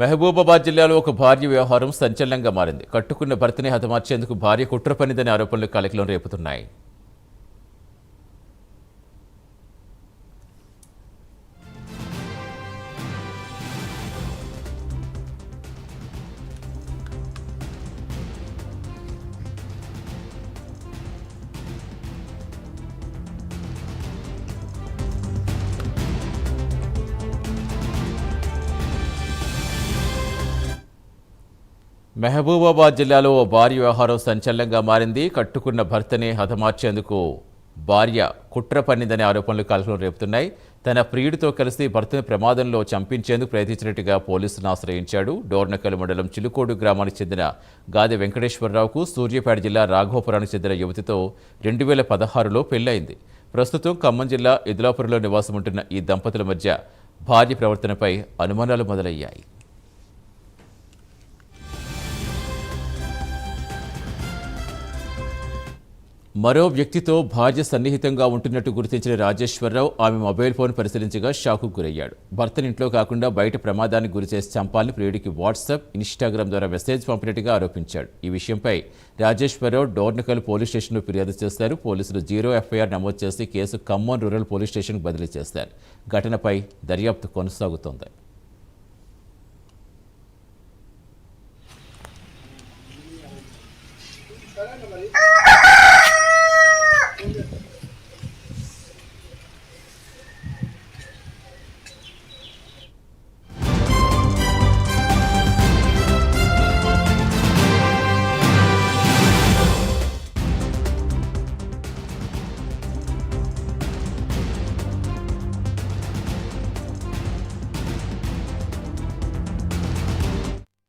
మహబూబాబాద్ జిల్లాలో ఒక భార్య వ్యవహారం సంచలనంగా మారింది. కట్టుకున్న భర్తని హతమార్చేందుకు భార్య కుట్ర పన్నిదనే ఆరోపణలు కలకలం రేపుతున్నాయి. మహబూబాబాద్ జిల్లాలో ఓ భార్య వ్యవహారం సంచలనంగా మారింది. కట్టుకున్న భర్తని హతమార్చేందుకు భార్య కుట్ర పన్నిదనే ఆరోపణలు కలకలం రేపుతున్నాయి. తన ప్రియుడితో కలిసి భర్తను ప్రమాదంలో చంపించేందుకు ప్రయత్నించినట్టుగా పోలీసులను ఆశ్రయించాడు. డోర్నకల్ మండలం చిలుకోడు గ్రామానికి చెందిన గాదె వెంకటేశ్వరరావుకు సూర్యాపేట జిల్లా రాఘవపురానికి చెందిన యువతితో 2016లో పెళ్లైంది. ప్రస్తుతం ఖమ్మం జిల్లా ఇదులాపురంలో నివాసం ఉంటున్న ఈ దంపతుల మధ్య భార్య ప్రవర్తనపై అనుమానాలు మొదలయ్యాయి. మరో వ్యక్తితో భార్య సన్నిహితంగా ఉంటున్నట్టు గుర్తించిన రాజేశ్వరరావు ఆమె మొబైల్ ఫోన్ పరిశీలించగా షాకుకు గురయ్యాడు. భర్తని ఇంట్లో కాకుండా బయట ప్రమాదానికి గురిచేసి చంపాలని ప్రియుడికి వాట్సాప్, ఇన్స్టాగ్రామ్ ద్వారా మెసేజ్ పంపినట్టుగా ఆరోపించాడు. ఈ విషయంపై రాజేశ్వరరావు డోర్నకల్ పోలీస్ స్టేషన్లో ఫిర్యాదు చేశారు. పోలీసులు 0 ఎఫ్ఐఆర్ నమోదు చేసి కేసు ఖమ్మం రూరల్ పోలీస్ స్టేషన్కు బదిలీ చేశారు. ఘటనపై దర్యాప్తు కొనసాగుతోంది.